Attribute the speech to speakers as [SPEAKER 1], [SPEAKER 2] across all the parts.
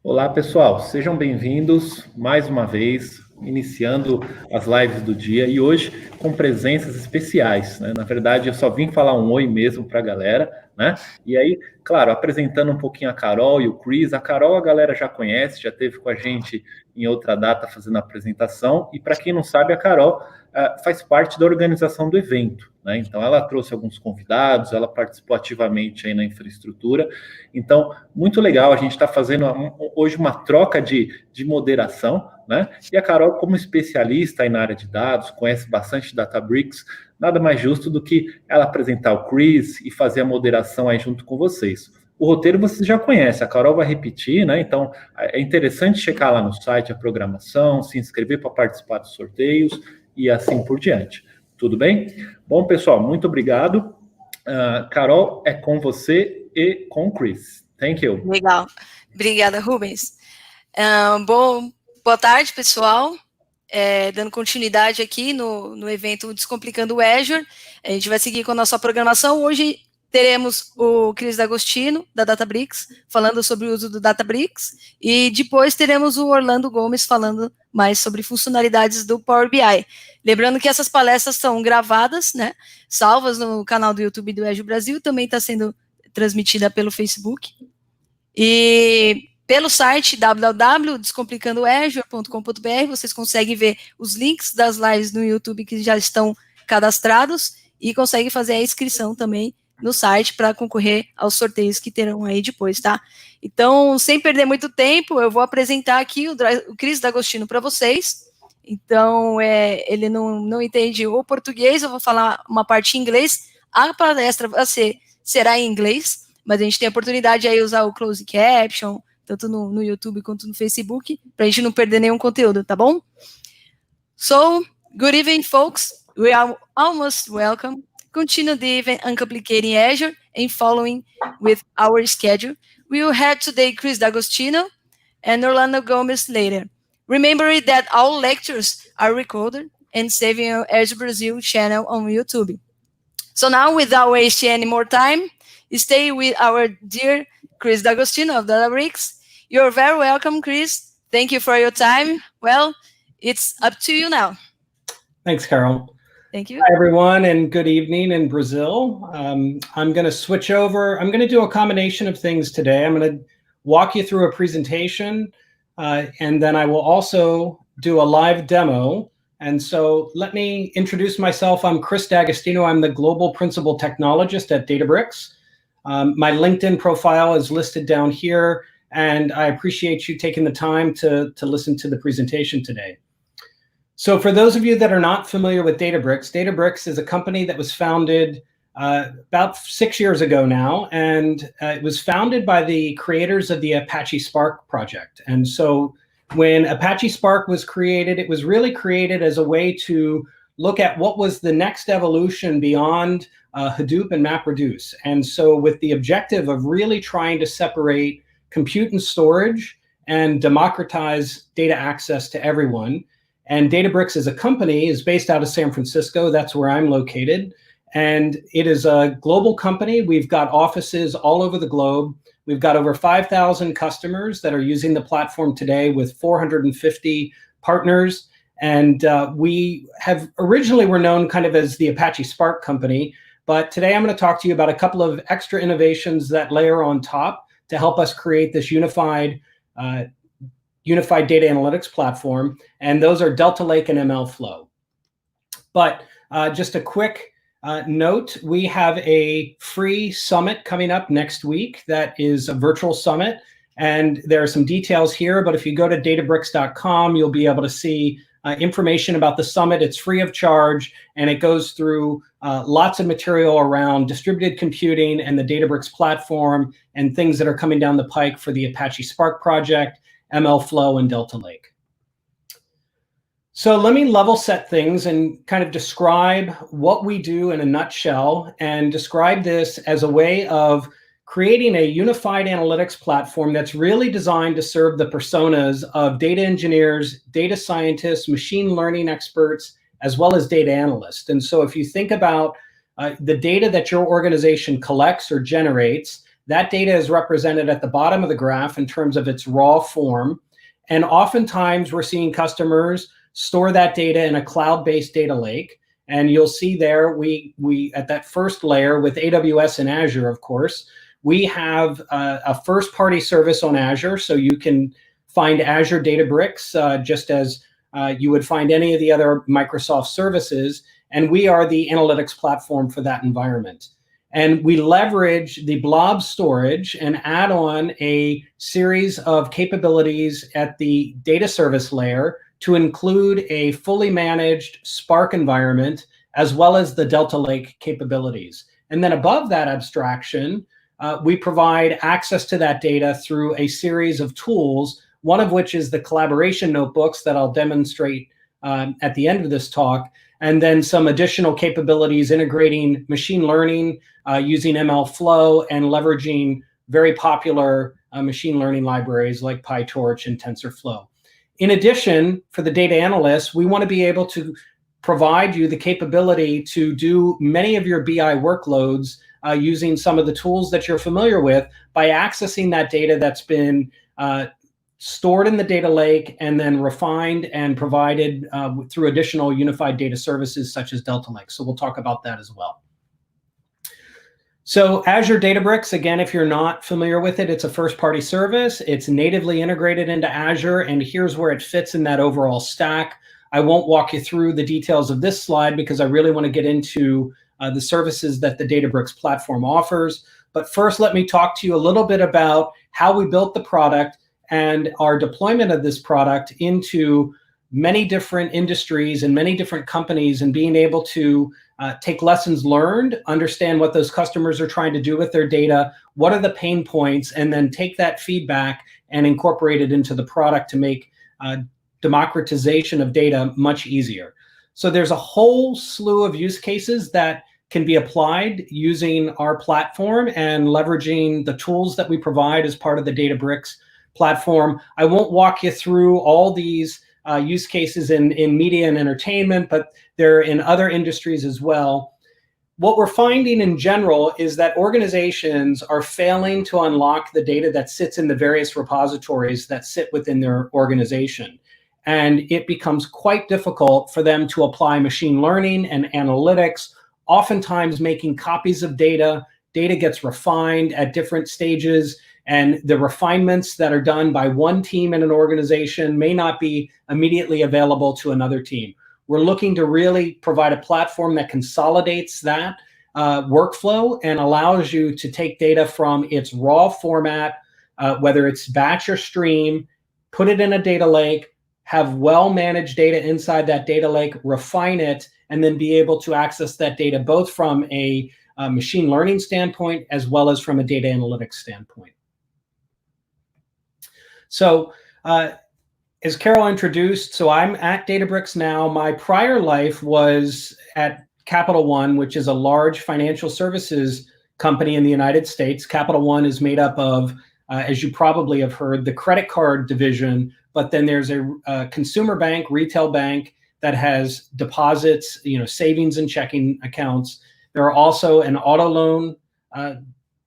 [SPEAKER 1] Olá, pessoal, sejam bem-vindos mais uma vez, iniciando as lives do dia e hoje com presenças especiais, né? Na verdade, eu só vim falar um oi mesmo para a galera, né? E aí, claro, apresentando um pouquinho a Carol e o Chris. A Carol a galera já conhece, já esteve com a gente em outra data fazendo a apresentação, e para quem não sabe, a Carol faz parte da organização do evento, né? Então, ela trouxe alguns convidados, ela participou ativamente aí na infraestrutura. Então, muito legal, a gente está fazendo hoje uma troca de moderação, né? E a Carol, como especialista aí na área de dados, conhece bastante Databricks, nada mais justo do que ela apresentar o Chris e fazer a moderação aí junto com vocês. O roteiro vocês já conhecem, a Carol vai repetir, né? Então é interessante checar lá no site a programação, se inscrever para participar dos sorteios e assim por diante. Tudo bem? Bom, pessoal, muito obrigado. Carol, é com você e com o Chris. Thank you.
[SPEAKER 2] Legal. Obrigada, Rubens. Boa tarde, pessoal. Dando continuidade aqui no evento Descomplicando o Azure. A gente vai seguir com a nossa programação. Hoje teremos o Cris D'Agostino, da Databricks, falando sobre o uso do Databricks, e depois teremos o Orlando Gomes falando mais sobre funcionalidades do Power BI. Lembrando que essas palestras são gravadas, né, salvas no canal do YouTube do Azure Brasil, também está sendo transmitida pelo Facebook, e pelo site www.descomplicandoazure.com.br vocês conseguem ver os links das lives no YouTube que já estão cadastrados e conseguem fazer a inscrição também no site para concorrer aos sorteios que terão aí depois, tá? Então, sem perder muito tempo, eu vou apresentar aqui o Cris D'Agostino para vocês. Então, ele não entende o português, eu vou falar uma parte em inglês. A palestra será em inglês, mas a gente tem a oportunidade aí de usar o closed caption, tanto no YouTube quanto no Facebook, para a gente não perder nenhum conteúdo, tá bom? So, good evening, folks. We are almost welcome. Continue the event Uncomplicating Azure and following with our schedule. We will have today Chris D'Agostino and Orlando Gomes later. Remember that all lectures are recorded and saved on Azure Brazil channel on YouTube. So now, without wasting any more time, stay with our dear Chris D'Agostino of Databricks. You're very welcome, Chris. Thank you for your time. Well, it's up to you now.
[SPEAKER 3] Thanks, Carol.
[SPEAKER 2] Thank you.
[SPEAKER 3] Hi, everyone, and good evening in Brazil. I'm going to switch over. I'm going to do a combination of things today. I'm going to walk you through a presentation, and then I will also do a live demo. And so let me introduce myself. I'm Chris D'Agostino. I'm the Global Principal Technologist at Databricks. My LinkedIn profile is listed down here, and I appreciate you taking the time to listen to the presentation today. So for those of you that are not familiar with Databricks, Databricks is a company that was founded about 6 years ago now, and it was founded by the creators of the Apache Spark project. And so when Apache Spark was created, it was really created as a way to look at what was the next evolution beyond Hadoop and MapReduce. And so with the objective of really trying to separate compute and storage and democratize data access to everyone. And Databricks as a company is based out of San Francisco. That's where I'm located. And it is a global company. We've got offices all over the globe. We've got over 5,000 customers that are using the platform today with 450 partners. And we have originally were known kind of as the Apache Spark company. But today I'm going to talk to you about a couple of extra innovations that layer on top to help us create this unified data analytics platform, and those are Delta Lake and MLflow. But just a quick note, we have a free summit coming up next week that is a virtual summit, and there are some details here, but if you go to databricks.com, you'll be able to see information about the summit. It's free of charge, and it goes through lots of material around distributed computing and the Databricks platform and things that are coming down the pike for the Apache Spark project, MLflow, and Delta Lake. So let me level set things and kind of describe what we do in a nutshell, and describe this as a way of creating a unified analytics platform that's really designed to serve the personas of data engineers, data scientists, machine learning experts, as well as data analysts. And so if you think about the data that your organization collects or generates, That data is represented at the bottom of the graph in terms of its raw form. And oftentimes we're seeing customers store that data in a cloud-based data lake. And you'll see there, we at that first layer with AWS and Azure, of course, we have a first-party service on Azure. So you can find Azure Databricks just as you would find any of the other Microsoft services. And we are the analytics platform for that environment. And we leverage the blob storage and add on a series of capabilities at the data service layer to include a fully managed Spark environment, as well as the Delta Lake capabilities. And then above that abstraction, we provide access to that data through a series of tools, one of which is the collaboration notebooks that I'll demonstrate at the end of this talk, and then some additional capabilities integrating machine learning using MLflow and leveraging very popular machine learning libraries like PyTorch and TensorFlow. In addition, for the data analysts, we want to be able to provide you the capability to do many of your BI workloads using some of the tools that you're familiar with by accessing that data that's been stored in the data lake and then refined and provided through additional unified data services such as Delta Lake. So we'll talk about that as well. So Azure Databricks, again, if you're not familiar with it, it's a first-party service. It's natively integrated into Azure, and here's where it fits in that overall stack. I won't walk you through the details of this slide because I really want to get into the services that the Databricks platform offers. But first, let me talk to you a little bit about how we built the product and our deployment of this product into many different industries and many different companies, and being able to take lessons learned, understand what those customers are trying to do with their data, what are the pain points, and then take that feedback and incorporate it into the product to make democratization of data much easier. So there's a whole slew of use cases that can be applied using our platform and leveraging the tools that we provide as part of the Databricks platform. I won't walk you through all these use cases in media and entertainment, but they're in other industries as well. What we're finding in general is that organizations are failing to unlock the data that sits in the various repositories that sit within their organization. And it becomes quite difficult for them to apply machine learning and analytics, oftentimes making copies of data. Data gets refined at different stages, and the refinements that are done by one team in an organization may not be immediately available to another team. We're looking to really provide a platform that consolidates that workflow and allows you to take data from its raw format, whether it's batch or stream, put it in a data lake, have well-managed data inside that data lake, refine it, and then be able to access that data both from a machine learning standpoint as well as from a data analytics standpoint. So as Carol introduced, so I'm at Databricks now. My prior life was at Capital One, which is a large financial services company in the United States. Capital One is made up of, as you probably have heard, the credit card division, but then there's a consumer bank, retail bank that has deposits, savings and checking accounts. There are also an auto loan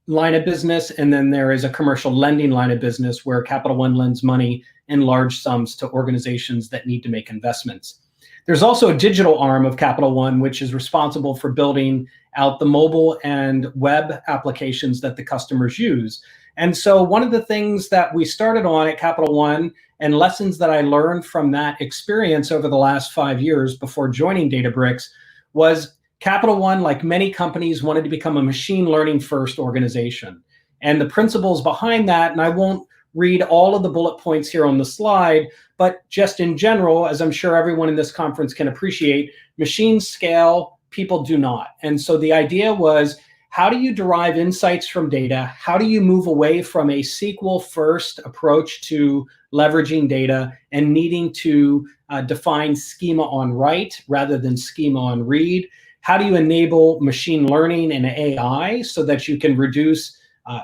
[SPEAKER 3] line of business, and then there is a commercial lending line of business where Capital One lends money in large sums to organizations that need to make investments. There's also a digital arm of Capital One, which is responsible for building out the mobile and web applications that the customers use. And so one of the things that we started on at Capital One, and lessons that I learned from that experience over the last 5 years before joining Databricks, was Capital One, like many companies, wanted to become a machine learning first organization. And the principles behind that, and I won't read all of the bullet points here on the slide, but just in general, as I'm sure everyone in this conference can appreciate, machines scale, people do not. And so the idea was, how do you derive insights from data? How do you move away from a SQL first approach to leveraging data and needing to define schema on write rather than schema on read? How do you enable machine learning and AI so that you can reduce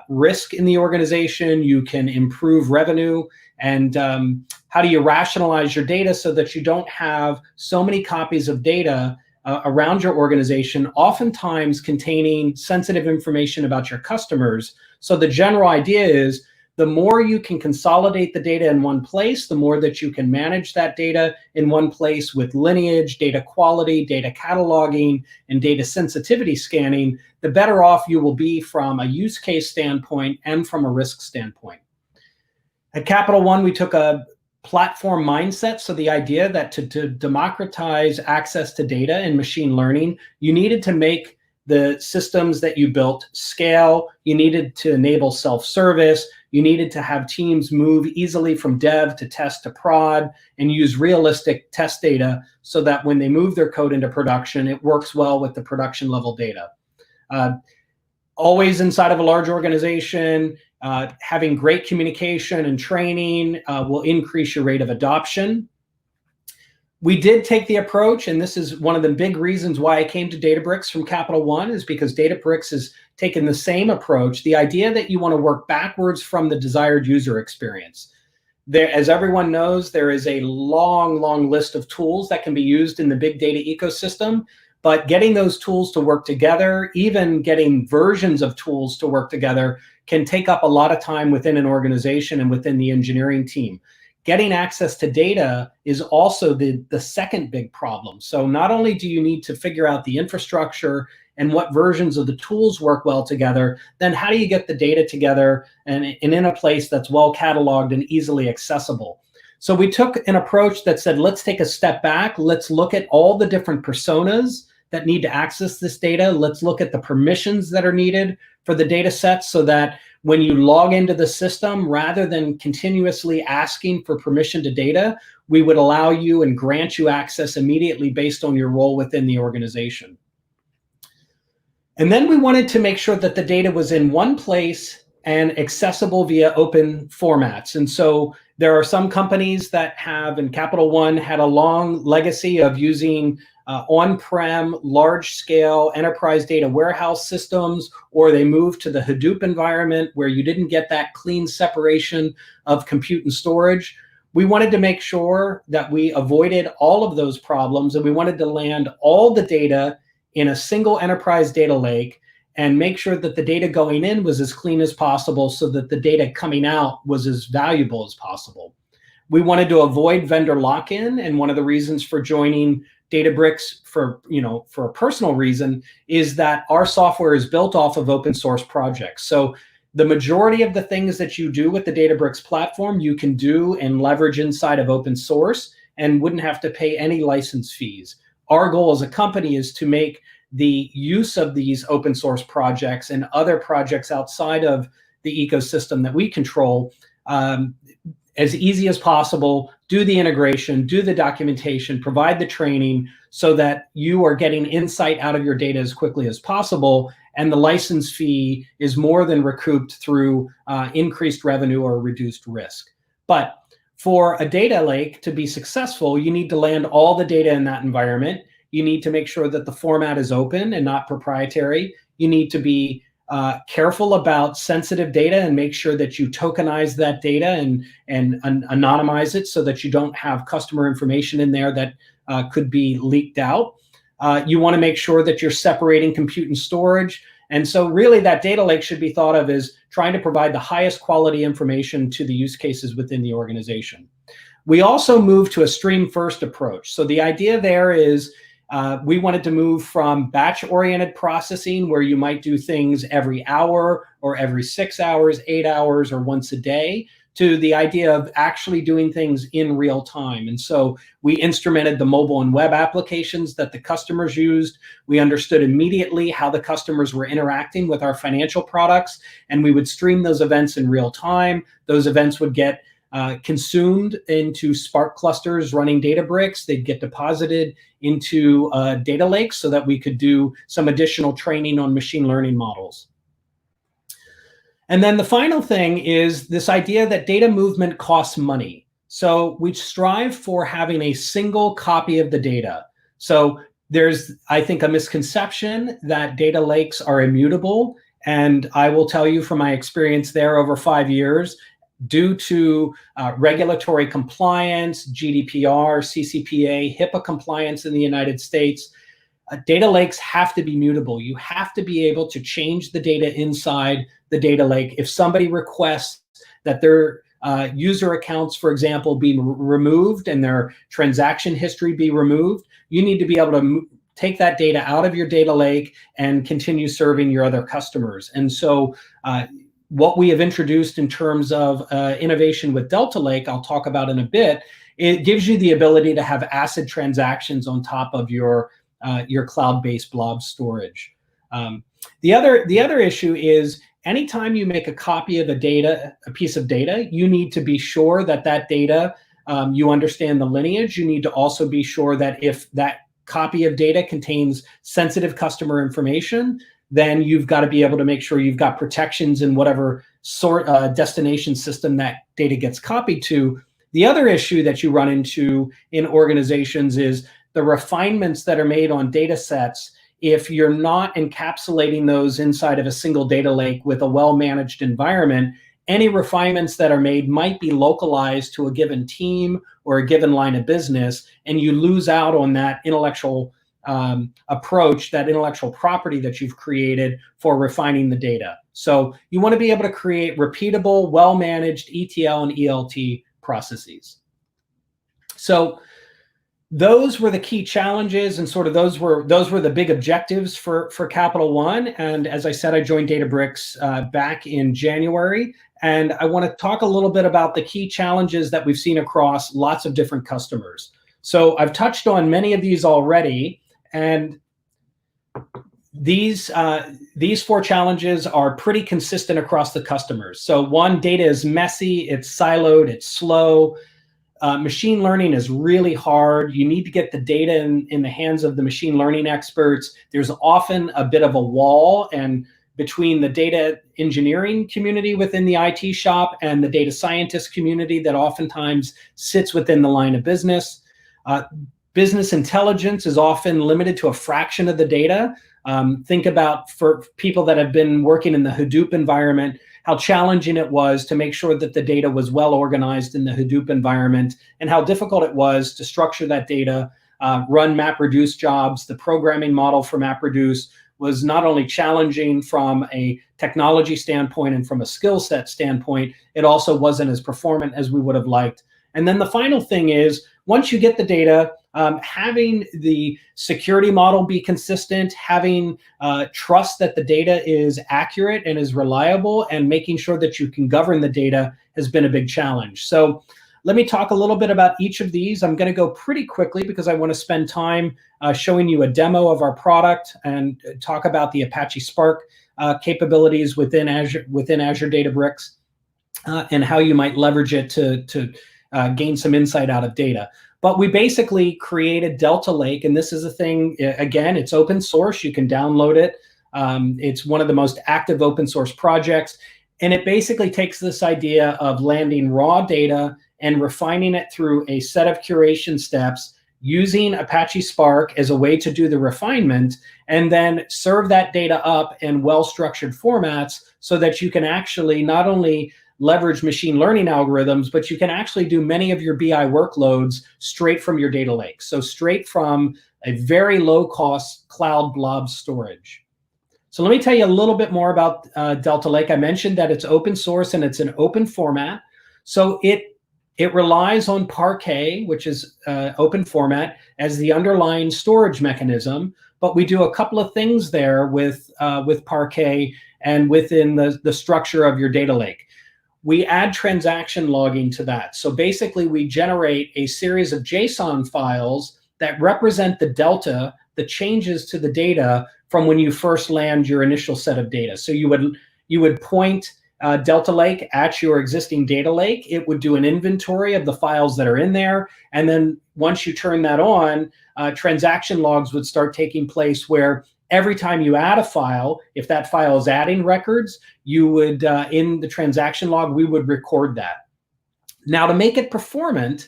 [SPEAKER 3] risk in the organization, you can improve revenue, and how do you rationalize your data so that you don't have so many copies of data around your organization, oftentimes containing sensitive information about your customers, So the general idea is the more you can consolidate the data in one place, the more that you can manage that data in one place with lineage, data quality, data cataloging, and data sensitivity scanning, the better off you will be from a use case standpoint and from a risk standpoint. At Capital One, we took a platform mindset. So the idea that to democratize access to data and machine learning, you needed to make the systems that you built scale, you needed to enable self-service, you needed to have teams move easily from dev to test to prod and use realistic test data so that when they move their code into production, it works well with the production level data. Always inside of a large organization, having great communication and training will increase your rate of adoption. We did take the approach, and this is one of the big reasons why I came to Databricks from Capital One, is because Databricks has taken the same approach, the idea that you want to work backwards from the desired user experience. There, as everyone knows, there is a long, long list of tools that can be used in the big data ecosystem, but getting those tools to work together, even getting versions of tools to work together, can take up a lot of time within an organization and within the engineering team. Getting access to data is also the second big problem. So not only do you need to figure out the infrastructure and what versions of the tools work well together, then how do you get the data together and in a place that's well cataloged and easily accessible? So we took an approach that said, let's take a step back. Let's look at all the different personas that need to access this data. Let's look at the permissions that are needed for the data sets so that when you log into the system, rather than continuously asking for permission to data, we would allow you and grant you access immediately based on your role within the organization. And then we wanted to make sure that the data was in one place and accessible via open formats. And so there are some companies that have, and Capital One had a long legacy of using on-prem, large-scale enterprise data warehouse systems, or they moved to the Hadoop environment where you didn't get that clean separation of compute and storage. We wanted to make sure that we avoided all of those problems, and we wanted to land all the data in a single enterprise data lake and make sure that the data going in was as clean as possible so that the data coming out was as valuable as possible. We wanted to avoid vendor lock-in, and one of the reasons for joining Databricks for a personal reason is that our software is built off of open source projects. So the majority of the things that you do with the Databricks platform, you can do and leverage inside of open source and wouldn't have to pay any license fees. Our goal as a company is to make the use of these open source projects and other projects outside of the ecosystem that we control as easy as possible, do the integration, do the documentation, provide the training so that you are getting insight out of your data as quickly as possible, and the license fee is more than recouped through increased revenue or reduced risk. But for a data lake to be successful, you need to land all the data in that environment. You need to make sure that the format is open and not proprietary. You need to be careful about sensitive data and make sure that you tokenize that data and anonymize it so that you don't have customer information in there that could be leaked out. You want to make sure that you're separating compute and storage. And so really that data lake should be thought of as trying to provide the highest quality information to the use cases within the organization. We also moved to a stream first approach. So the idea there is we wanted to move from batch-oriented processing, where you might do things every hour or every 6 hours, 8 hours, or once a day, to the idea of actually doing things in real time. And so we instrumented the mobile and web applications that the customers used. We understood immediately how the customers were interacting with our financial products, and we would stream those events in real time. Those events would get consumed into Spark clusters running Databricks. They'd get deposited into data lakes so that we could do some additional training on machine learning models. And then the final thing is this idea that data movement costs money. So we strive for having a single copy of the data. So there's, I think, a misconception that data lakes are immutable. And I will tell you from my experience there over 5 years, due to regulatory compliance, GDPR, CCPA, HIPAA compliance in the United States, Data lakes have to be mutable. You have to be able to change the data inside the data lake. If somebody requests that their user accounts, for example, be removed and their transaction history be removed, you need to be able to take that data out of your data lake and continue serving your other customers. And so what we have introduced in terms of innovation with Delta Lake, I'll talk about in a bit, it gives you the ability to have ACID transactions on top of your cloud-based blob storage. The other issue is anytime you make a copy of a piece of data, you need to be sure that that data, you understand the lineage. You need to also be sure that if that copy of data contains sensitive customer information, then you've got to be able to make sure you've got protections in whatever sort destination system that data gets copied to. The other issue that you run into in organizations is the refinements that are made on data sets. If you're not encapsulating those inside of a single data lake with a well-managed environment, any refinements that are made might be localized to a given team or a given line of business, and you lose out on that intellectual approach, that intellectual property that you've created for refining the data. So you want to be able to create repeatable, well-managed ETL and ELT processes. So those were the key challenges, and sort of those were the big objectives for Capital One. And as I said, I joined Databricks back in January, and I want to talk a little bit about the key challenges that we've seen across lots of different customers. So I've touched on many of these already, and these four challenges are pretty consistent across the customers. So one, data is messy, it's siloed, it's slow. Machine learning is really hard. You need to get the data in the hands of the machine learning experts. There's often a bit of a wall and between the data engineering community within the IT shop and the data scientist community that oftentimes sits within the line of business. Business intelligence is often limited to a fraction of the data. Think about, for people that have been working in the Hadoop environment, how challenging it was to make sure that the data was well organized in the Hadoop environment, and how difficult it was to structure that data, run MapReduce jobs. The programming model for MapReduce was not only challenging from a technology standpoint and from a skill set standpoint, it also wasn't as performant as we would have liked. And then the final thing is, once you get the data, having the security model be consistent, having trust that the data is accurate and is reliable, and making sure that you can govern the data has been a big challenge. So let me talk a little bit about each of these. I'm going to go pretty quickly because I want to spend time showing you a demo of our product and talk about the Apache Spark capabilities within Azure Databricks, and how you might leverage it to gain some insight out of data. But we basically created Delta Lake, and this is a thing, again, it's open source. You can download it. It's one of the most active open source projects. And it basically takes this idea of landing raw data and refining it through a set of curation steps, using Apache Spark as a way to do the refinement, and then serve that data up in well-structured formats so that you can actually not only leverage machine learning algorithms, but you can actually do many of your BI workloads straight from your data lake. So straight from a very low-cost cloud blob storage. So let me tell you a little bit more about Delta Lake. I mentioned that it's open source and it's an open format. So it relies on Parquet, which is open format, as the underlying storage mechanism. But we do a couple of things there with Parquet and within the structure of your data lake. We add transaction logging to that. So basically, we generate a series of JSON files that represent the delta, the changes to the data from when you first land your initial set of data. So you would point Delta Lake at your existing data lake. It would do an inventory of the files that are in there. And then once you turn that on, transaction logs would start taking place where every time you add a file, if that file is adding records, you would, in the transaction log, we would record that. Now, to make it performant,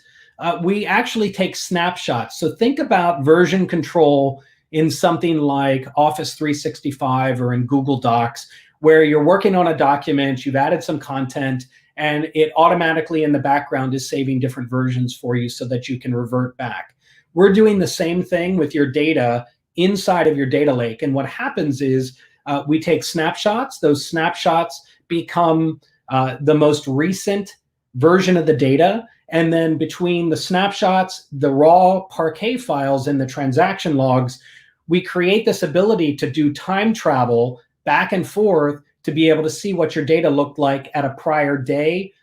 [SPEAKER 3] we actually take snapshots. So think about version control in something like Office 365 or in Google Docs, where you're working on a document, you've added some content, and it automatically in the background is saving different versions for you so that you can revert back. We're doing the same thing with your data inside of your data lake. And what happens is we take snapshots. Those snapshots become the most recent version of the data. And then between the snapshots, the raw Parquet files, and the transaction logs, we create this ability to do time travel back and forth to be able to see what your data looked like at a prior day.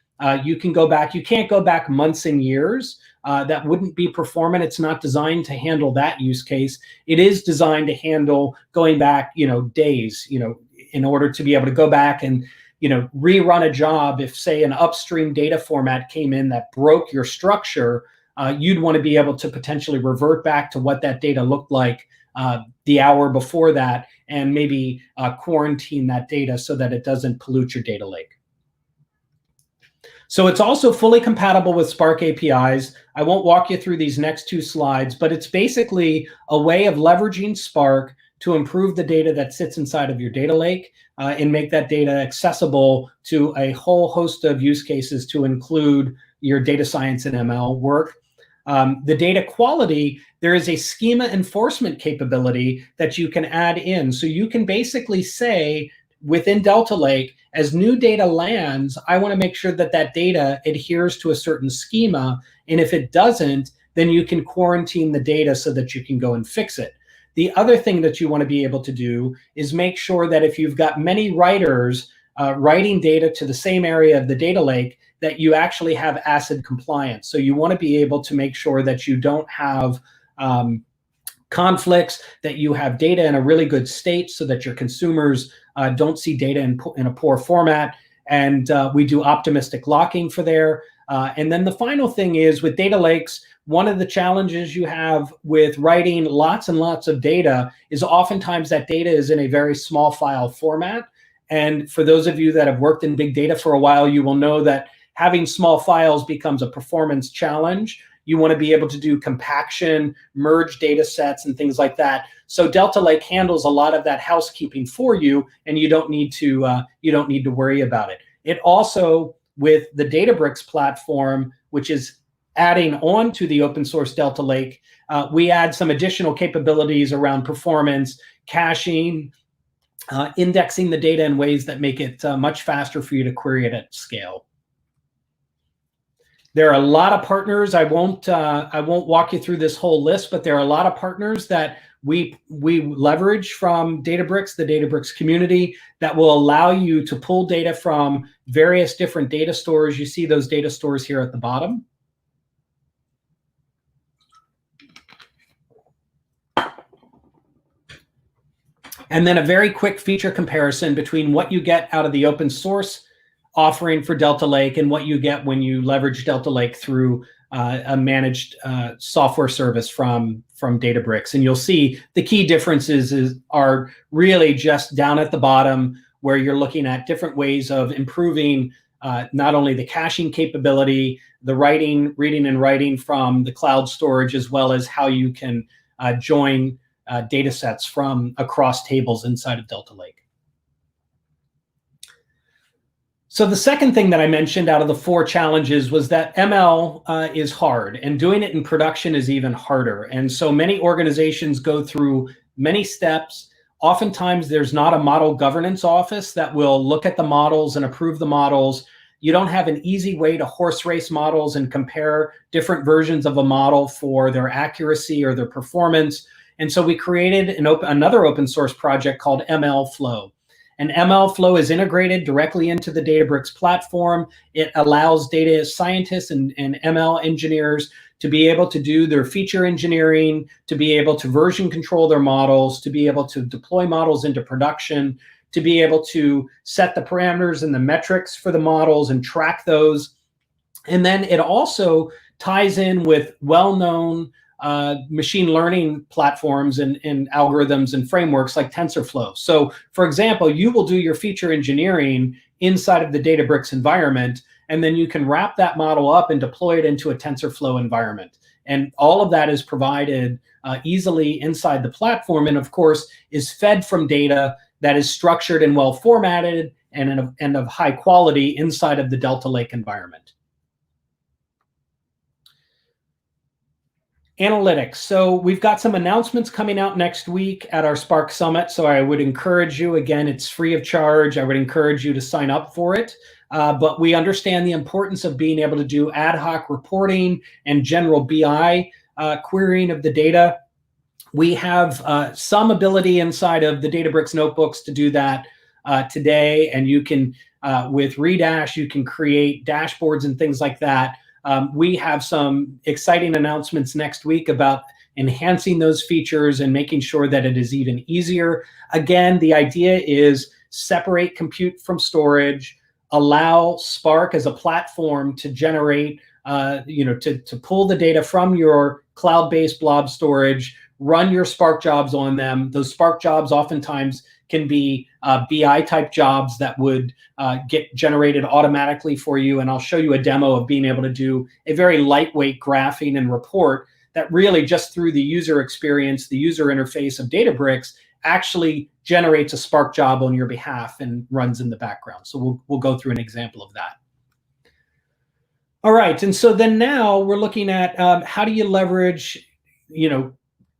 [SPEAKER 3] You can go back. You can't go back months and years. That wouldn't be performant. It's not designed to handle that use case. It is designed to handle going back, days, in order to be able to go back and, rerun a job. If, say, an upstream data format came in that broke your structure, you'd want to be able to potentially revert back to what that data looked like the hour before that, and maybe quarantine that data so that it doesn't pollute your data lake. So it's also fully compatible with Spark APIs. I won't walk you through these next two slides, but it's basically a way of leveraging Spark to improve the data that sits inside of your data lake and make that data accessible to a whole host of use cases, to include your data science and ML work. The data quality, there is a schema enforcement capability that you can add in. So you can basically say within Delta Lake, as new data lands, I want to make sure that that data adheres to a certain schema. And if it doesn't, then you can quarantine the data so that you can go and fix it. The other thing that you want to be able to do is make sure that if you've got many writers writing data to the same area of the data lake, that you actually have ACID compliance. So you want to be able to make sure that you don't have conflicts, that you have data in a really good state so that your consumers don't see data in a poor format. And we do optimistic locking for there. And then the final thing is, with data lakes, one of the challenges you have with writing lots and lots of data is oftentimes that data is in a very small file format. And for those of you that have worked in big data for a while, you will know that having small files becomes a performance challenge. You want to be able to do compaction, merge data sets, and things like that. So Delta Lake handles a lot of that housekeeping for you, and you don't need to worry about it. It also, with the Databricks platform, which is adding on to the open source Delta Lake, we add some additional capabilities around performance, caching, indexing the data in ways that make it much faster for you to query it at scale. There are a lot of partners. I won't walk you through this whole list, but there are a lot of partners that we leverage from Databricks, the Databricks community, that will allow you to pull data from various different data stores. You see those data stores here at the bottom. And then a very quick feature comparison between what you get out of the open source offering for Delta Lake and what you get when you leverage Delta Lake through a managed software service from Databricks. And you'll see the key differences are really just down at the bottom, where you're looking at different ways of improving not only the caching capability, the reading and writing from the cloud storage, as well as how you can join data sets from across tables inside of Delta Lake. So the second thing that I mentioned out of the 4 challenges was that ML is hard, and doing it in production is even harder. And so many organizations go through many steps. Oftentimes there's not a model governance office that will look at the models and approve the models. You don't have an easy way to horse race models and compare different versions of a model for their accuracy or their performance. And so we created another open source project called ML Flow. And ML Flow is integrated directly into the Databricks platform. It allows data scientists and ML engineers to be able to do their feature engineering, to be able to version control their models, to be able to deploy models into production, to be able to set the parameters and the metrics for the models and track those. And then it also ties in with well-known machine learning platforms and algorithms and frameworks like TensorFlow. So for example, you will do your feature engineering inside of the Databricks environment, and then you can wrap that model up and deploy it into a TensorFlow environment. And all of that is provided easily inside the platform, and of course is fed from data that is structured and well formatted and of high quality inside of the Delta Lake environment. Analytics. So we've got some announcements coming out next week at our Spark Summit. So I would encourage you, again, it's free of charge. I would encourage you to sign up for it. But we understand the importance of being able to do ad hoc reporting and general BI querying of the data. We have some ability inside of the Databricks notebooks to do that today. And you can, with Redash, you can create dashboards and things like that. We have some exciting announcements next week about enhancing those features and making sure that it is even easier. Again, the idea is separate compute from storage, allow Spark as a platform to generate, to pull the data from your cloud-based blob storage, run your Spark jobs on them. Those Spark jobs oftentimes can be BI type jobs that would get generated automatically for you. And I'll show you a demo of being able to do a very lightweight graphing and report that really just through the user experience, the user interface of Databricks actually generates a Spark job on your behalf and runs in the background. So we'll go through an example of that. All right, and so then now we're looking at how do you leverage,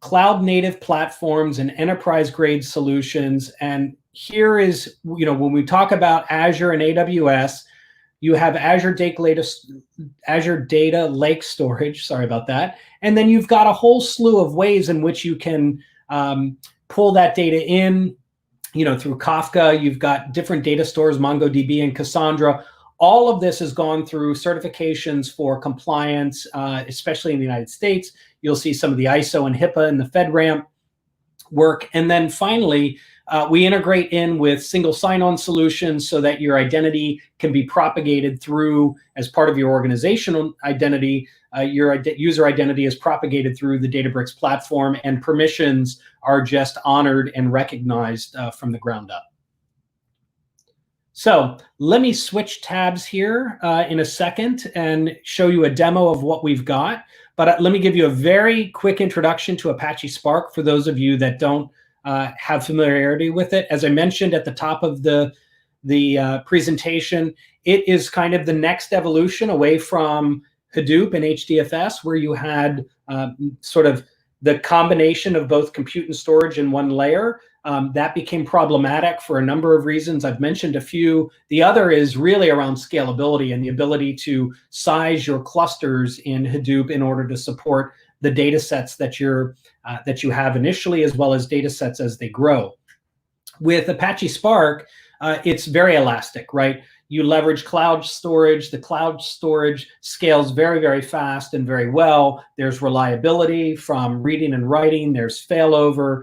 [SPEAKER 3] cloud native platforms and enterprise grade solutions. And here is, when we talk about Azure and AWS, you have Azure Data Lake Storage, sorry about that. And then you've got a whole slew of ways in which you can pull that data in, through Kafka. You've got different data stores, MongoDB and Cassandra. All of this has gone through certifications for compliance, especially in the United States. You'll see some of the ISO and HIPAA and the FedRAMP work. And then finally, we integrate in with single sign-on solutions so that your identity can be propagated through, as part of your organizational identity, your user identity is propagated through the Databricks platform, and permissions are just honored and recognized from the ground up. So let me switch tabs here in a second and show you a demo of what we've got. But let me give you a very quick introduction to Apache Spark for those of you that don't have familiarity with it. As I mentioned at the top of the presentation, it is kind of the next evolution away from Hadoop and HDFS, where you had sort of the combination of both compute and storage in one layer. That became problematic for a number of reasons. I've mentioned a few. The other is really around scalability and the ability to size your clusters in Hadoop in order to support the data sets that you have initially, as well as data sets as they grow. With Apache Spark, it's very elastic, right? You leverage cloud storage. The cloud storage scales very, very fast and very well. There's reliability from reading and writing. There's failover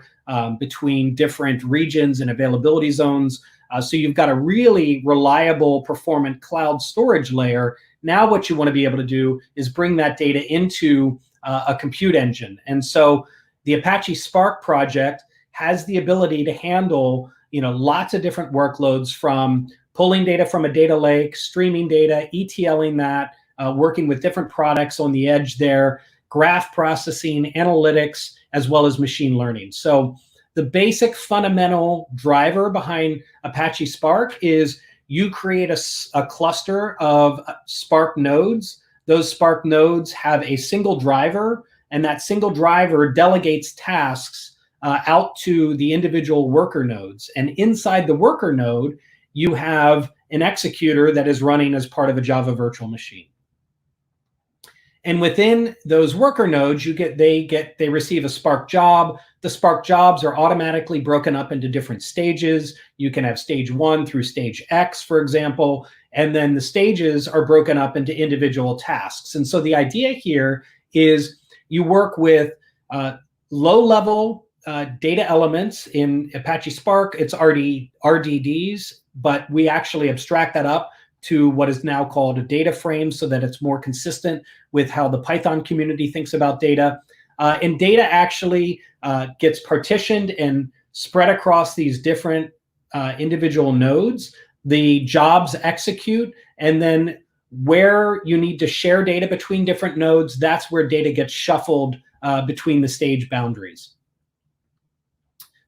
[SPEAKER 3] between different regions and availability zones. So you've got a really reliable, performant cloud storage layer. Now what you want to be able to do is bring that data into a compute engine. And so the Apache Spark project has the ability to handle lots of different workloads, from pulling data from a data lake, streaming data, ETLing that, working with different products on the edge there, graph processing, analytics, as well as machine learning. So the basic fundamental driver behind Apache Spark is you create a cluster of Spark nodes. Those Spark nodes have a single driver, and that single driver delegates tasks out to the individual worker nodes. And inside the worker node, you have an executor that is running as part of a Java virtual machine. And within those worker nodes, they receive a Spark job. The Spark jobs are automatically broken up into different stages. You can have stage 1 through stage X, for example, and then the stages are broken up into individual tasks. And so the idea here is you work with low-level data elements. In Apache Spark, it's RDDs, but we actually abstract that up to what is now called a data frame so that it's more consistent with how the Python community thinks about data. And data actually gets partitioned and spread across these different individual nodes. The jobs execute, and then where you need to share data between different nodes, that's where data gets shuffled between the stage boundaries.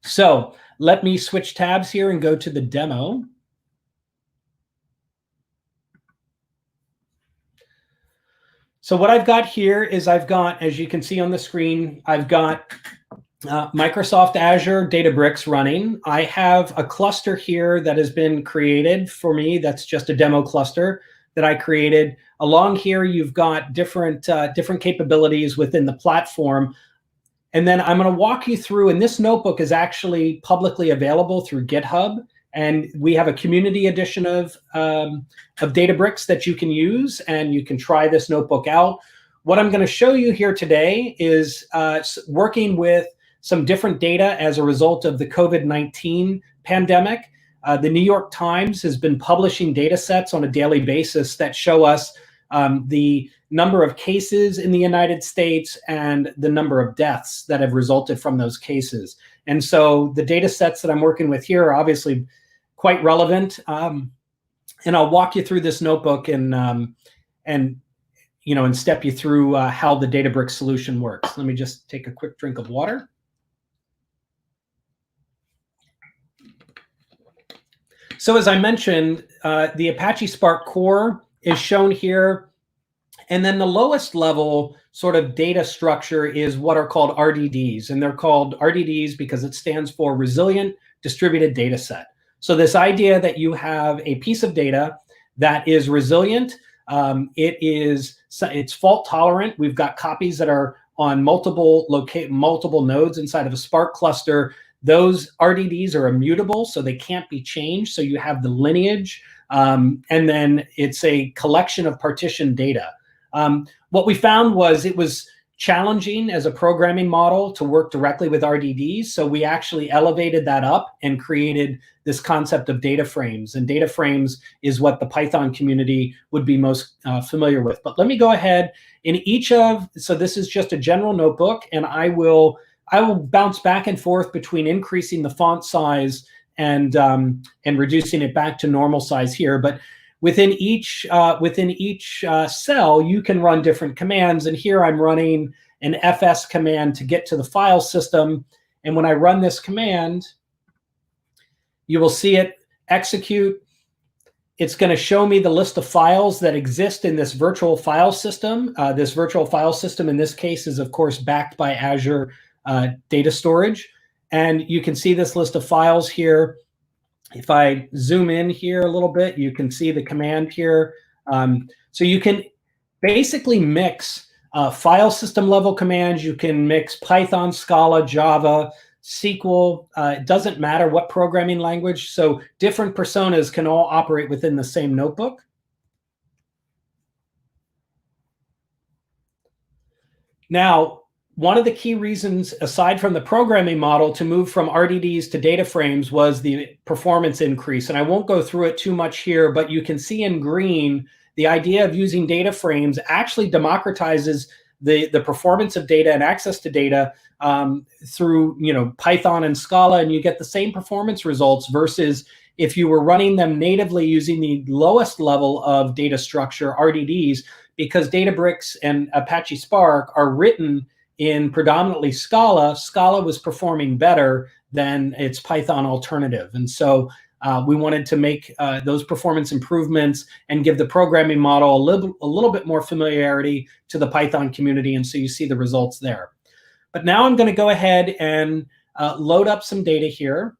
[SPEAKER 3] So let me switch tabs here and go to the demo. So what I've got here is I've got, as you can see on the screen, I've got Microsoft Azure Databricks running. I have a cluster here that has been created for me. That's just a demo cluster that I created. Along here, you've got different capabilities within the platform. And then I'm going to walk you through, and this notebook is actually publicly available through GitHub. And we have a community edition of Databricks that you can use, and you can try this notebook out. What I'm going to show you here today is working with some different data as a result of the COVID-19 pandemic. The New York Times has been publishing data sets on a daily basis that show us the number of cases in the United States and the number of deaths that have resulted from those cases. And so the data sets that I'm working with here are obviously quite relevant. And I'll walk you through this notebook and step you through how the Databricks solution works. Let me just take a quick drink of water. So as I mentioned, the Apache Spark core is shown here. And then the lowest level sort of data structure is what are called RDDs. And they're called RDDs because it stands for Resilient Distributed Data Set. So this idea that you have a piece of data that is resilient, it's fault tolerant. We've got copies that are on multiple nodes inside of a Spark cluster. Those RDDs are immutable, so they can't be changed. So you have the lineage, and then it's a collection of partitioned data. What we found was it was challenging as a programming model to work directly with RDDs. So we actually elevated that up and created this concept of data frames. And data frames is what the Python community would be most familiar with. But let me go ahead so this is just a general notebook, and I will bounce back and forth between increasing the font size and reducing it back to normal size here. But within each cell, you can run different commands. And here I'm running an fs command to get to the file system. And when I run this command, you will see it execute. It's going to show me the list of files that exist in this virtual file system. This virtual file system in this case is, of course, backed by Azure data storage. And you can see this list of files here. If I zoom in here a little bit, you can see the command here. So you can basically mix file system level commands. You can mix Python, Scala, Java, SQL. It doesn't matter what programming language. So different personas can all operate within the same notebook. Now, one of the key reasons, aside from the programming model, to move from RDDs to data frames was the performance increase. And I won't go through it too much here, but you can see in green, the idea of using data frames actually democratizes the performance of data and access to data through Python and Scala, and you get the same performance results versus if you were running them natively using the lowest level of data structure, RDDs, because Databricks and Apache Spark are written in predominantly Scala. Scala was performing better than its Python alternative. And so we wanted to make those performance improvements and give the programming model a little bit more familiarity to the Python community. And so you see the results there. But now I'm going to go ahead and load up some data here.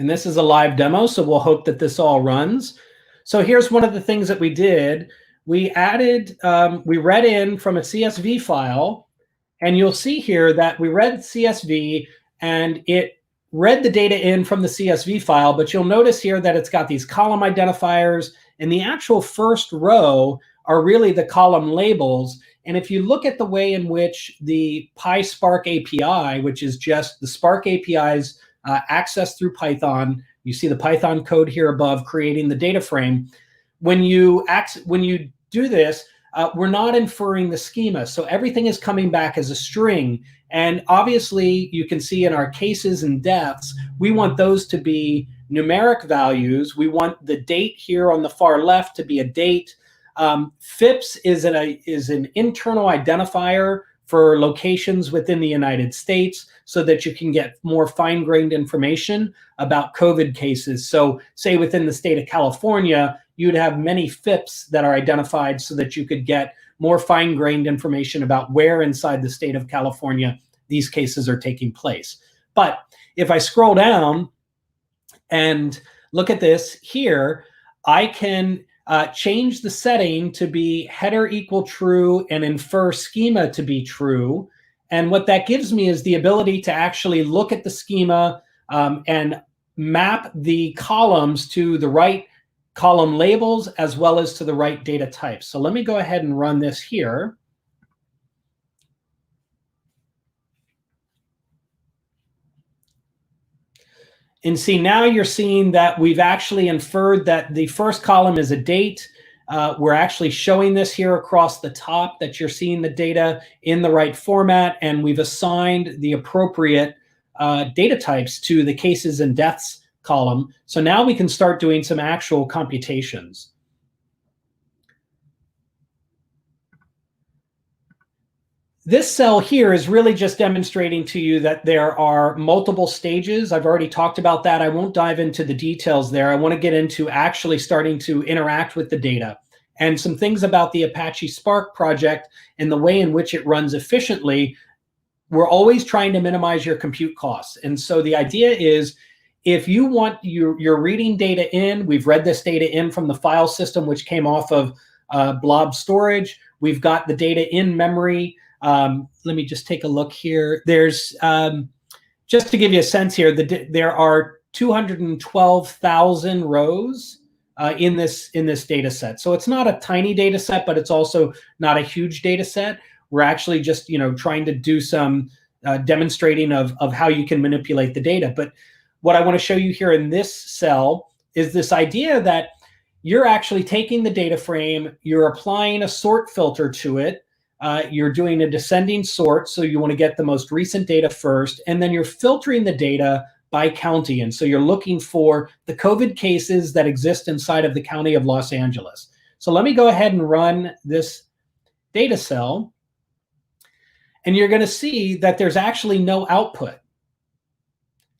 [SPEAKER 3] And this is a live demo, so we'll hope that this all runs. So here's one of the things that we did. We read in from a CSV file, and you'll see here that we read CSV and it read the data in from the CSV file, but you'll notice here that it's got these column identifiers, and the actual first row are really the column labels. And if you look at the way in which the PySpark API, which is just the Spark API's access through Python, you see the Python code here above creating the data frame. When you do this, we're not inferring the schema. So everything is coming back as a string. And obviously, you can see in our cases and deaths, we want those to be numeric values. We want the date here on the far left to be a date. FIPS is an internal identifier for locations within the United States so that you can get more fine-grained information about COVID cases. So say within the state of California, you'd have many FIPS that are identified so that you could get more fine-grained information about where inside the state of California these cases are taking place. But if I scroll down and look at this here, I can change the setting to be header equal true and infer schema to be true. And what that gives me is the ability to actually look at the schema and map the columns to the right column labels as well as to the right data types. So let me go ahead and run this here. And see, now you're seeing that we've actually inferred that the first column is a date. We're actually showing this here across the top, that you're seeing the data in the right format, and we've assigned the appropriate data types to the cases and deaths column. So now we can start doing some actual computations. This cell here is really just demonstrating to you that there are multiple stages. I've already talked about that. I won't dive into the details there. I want to get into actually starting to interact with the data and some things about the Apache Spark project and the way in which it runs efficiently. We're always trying to minimize your compute costs. And so the idea is, if you want you're reading data in, we've read this data in from the file system, which came off of blob storage. We've got the data in memory. Let me just take a look here. There's, just to give you a sense here, there are 212,000 rows in this data set. So it's not a tiny data set, but it's also not a huge data set. We're actually just trying to do some demonstrating of how you can manipulate the data. But what I want to show you here in this cell is this idea that you're actually taking the data frame, you're applying a sort filter to it. You're doing a descending sort, so you want to get the most recent data first, and then you're filtering the data by county. And so you're looking for the COVID cases that exist inside of the county of Los Angeles. So let me go ahead and run this data cell, and you're going to see that there's actually no output.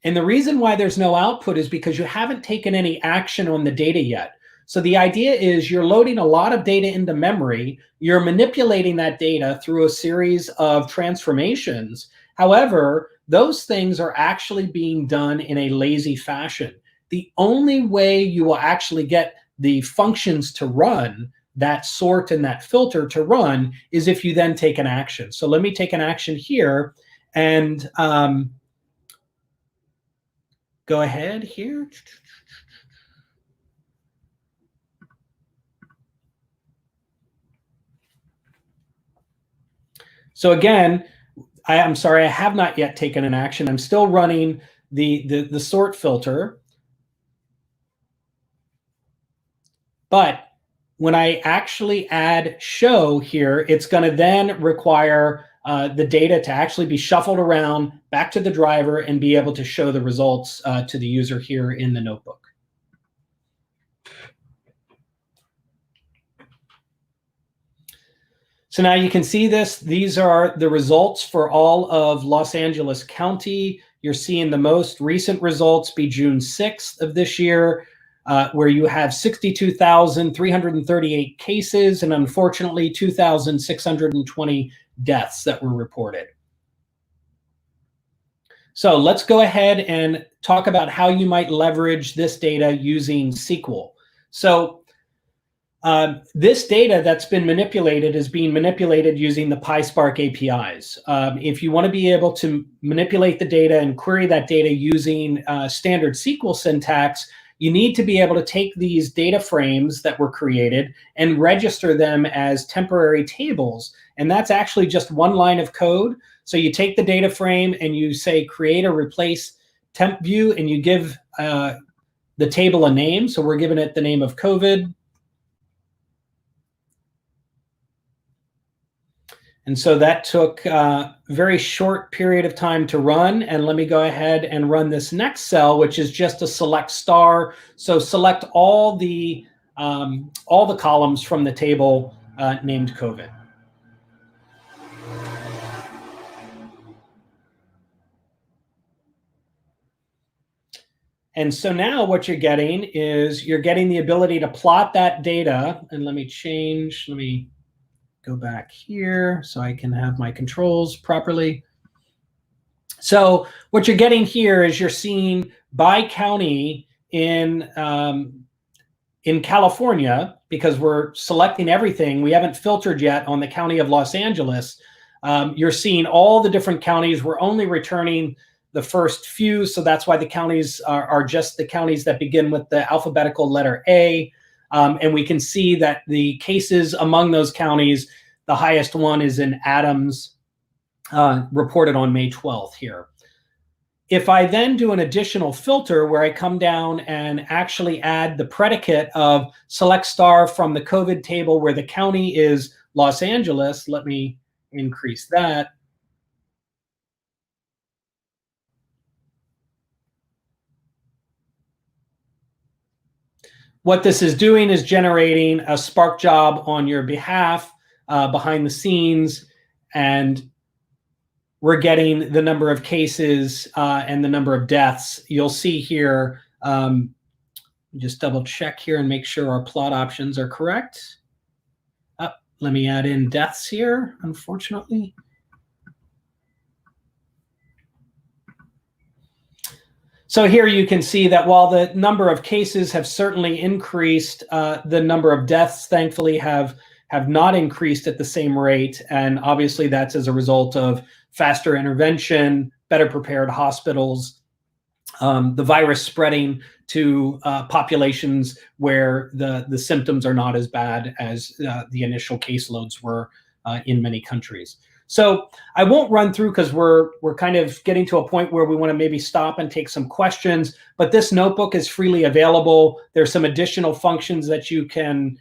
[SPEAKER 3] And the reason why there's no output is because you haven't taken any action on the data yet. So the idea is you're loading a lot of data into memory. You're manipulating that data through a series of transformations. However, those things are actually being done in a lazy fashion. The only way you will actually get the functions to run, that sort and that filter to run, is if you then take an action. So let me take an action here and go ahead here. So again, I'm sorry, I have not yet taken an action. I'm still running the sort filter. But when I actually add show here, it's going to then require the data to actually be shuffled around back to the driver and be able to show the results to the user here in the notebook. So now you can see this. These are the results for all of Los Angeles County. You're seeing the most recent results be June 6th of this year, where you have 62,338 cases and unfortunately 2,620 deaths that were reported. So let's go ahead and talk about how you might leverage this data using SQL. So this data that's been manipulated is being manipulated using the PySpark APIs. If you want to be able to manipulate the data and query that data using standard SQL syntax, you need to be able to take these data frames that were created and register them as temporary tables. And that's actually just one line of code. So you take the data frame and you say create or replace temp view, and you give the table a name. So we're giving it the name of COVID. And so that took a very short period of time to run. And let me go ahead and run this next cell, which is just a select star. So select all the columns from the table named COVID. And so now what you're getting is you're getting the ability to plot that data. And let me go back here so I can have my controls properly. So what you're getting here is you're seeing by county in California, because we're selecting everything. We haven't filtered yet on the county of Los Angeles. You're seeing all the different counties. We're only returning the first few, so that's why the counties are just the counties that begin with the alphabetical letter A. And we can see that the cases among those counties, the highest one is in Adams, reported on May 12th here. If I then do an additional filter where I come down and actually add the predicate of select star from the COVID table where the county is Los Angeles, let me increase that. What this is doing is generating a Spark job on your behalf behind the scenes, and we're getting the number of cases and the number of deaths. You'll see here, just double check here and make sure our plot options are correct. Let me add in deaths here, unfortunately. So here you can see that while the number of cases have certainly increased, the number of deaths, thankfully, have not increased at the same rate. And obviously that's as a result of faster intervention, better prepared hospitals, the virus spreading to populations where the symptoms are not as bad as the initial caseloads were in many countries. So I won't run through because we're kind of getting to a point where we want to maybe stop and take some questions, but this notebook is freely available. There's some additional functions that you can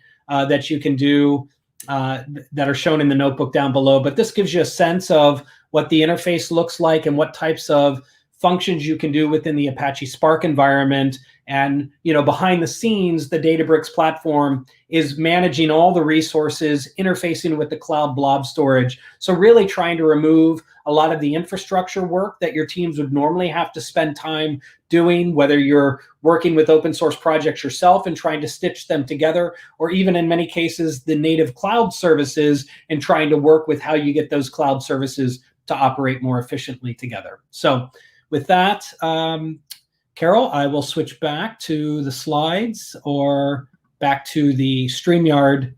[SPEAKER 3] do that are shown in the notebook down below, but this gives you a sense of what the interface looks like and what types of functions you can do within the Apache Spark environment. And behind the scenes, the Databricks platform is managing all the resources, interfacing with the cloud blob storage. So really trying to remove a lot of the infrastructure work that your teams would normally have to spend time doing, whether you're working with open source projects yourself and trying to stitch them together, or even in many cases, the native cloud services and trying to work with how you get those cloud services to operate more efficiently together. So with that, Carol, I will switch back to the slides or back to the StreamYard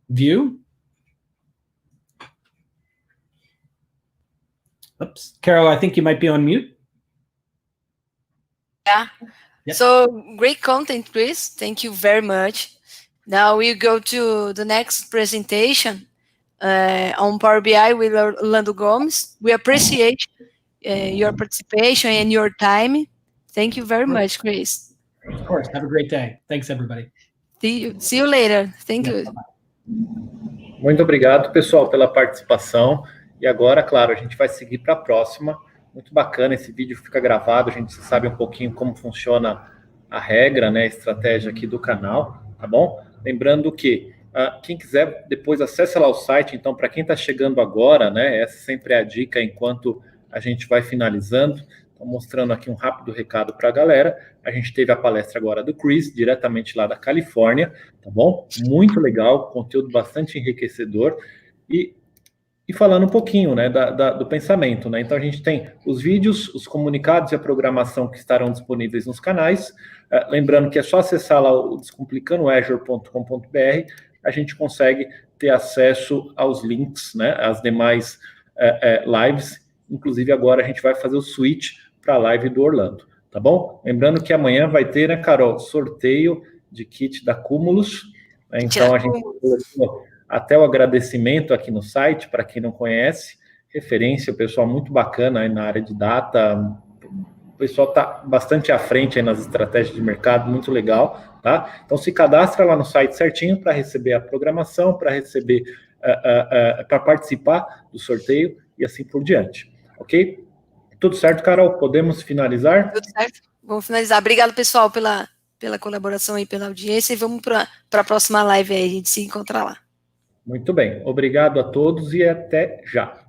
[SPEAKER 3] view. Oops, Carol, I think you might be on mute.
[SPEAKER 2] Yeah.
[SPEAKER 3] Yep.
[SPEAKER 2] So great content, Chris. Thank you very much. Now we go to the next presentation on Power BI with Orlando Gomes. We appreciate your participation and your time. Thank you very much, Chris.
[SPEAKER 3] Of course. Have a great day. Thanks, everybody.
[SPEAKER 2] See you later. Thank you.
[SPEAKER 1] Muito obrigado, pessoal, pela participação. E agora, claro, a gente vai seguir para a próxima. Muito bacana, esse vídeo fica gravado, a gente sabe um pouquinho como funciona a regra, né, a estratégia aqui do canal, tá bom? Lembrando que quem quiser, depois acessa lá o site. Então, para quem está chegando agora, né, essa sempre é a dica enquanto a gente vai finalizando. Estou mostrando aqui um rápido recado para a galera. A gente teve a palestra agora do Chris, diretamente lá da Califórnia, tá bom? Muito legal, conteúdo bastante enriquecedor. E falando um pouquinho, né, do pensamento, né? Então a gente tem os vídeos, os comunicados e a programação que estarão disponíveis nos canais. Lembrando que é só acessar lá o descomplicando.azure.com.br, a gente consegue ter acesso aos links, né, às demais lives. Inclusive agora a gente vai fazer o switch para a live do Orlando, tá bom? Lembrando que amanhã vai ter, né, Carol, sorteio de kit da Cumulus, né? Então a gente colocou até o agradecimento aqui no site, para quem não conhece, referência, o pessoal muito bacana aí na área de data, o pessoal está bastante à frente aí nas estratégias de mercado, muito legal, tá? Então se cadastra lá no site certinho para receber a programação, para receber, para participar do sorteio e assim por diante, ok? Tudo certo, Carol? Podemos finalizar?
[SPEAKER 2] Tudo certo. Vamos finalizar. Obrigado, pessoal, pela colaboração e pela audiência. E vamos para a próxima live aí, a gente se encontra lá.
[SPEAKER 1] Muito bem. Obrigado a todos e até já.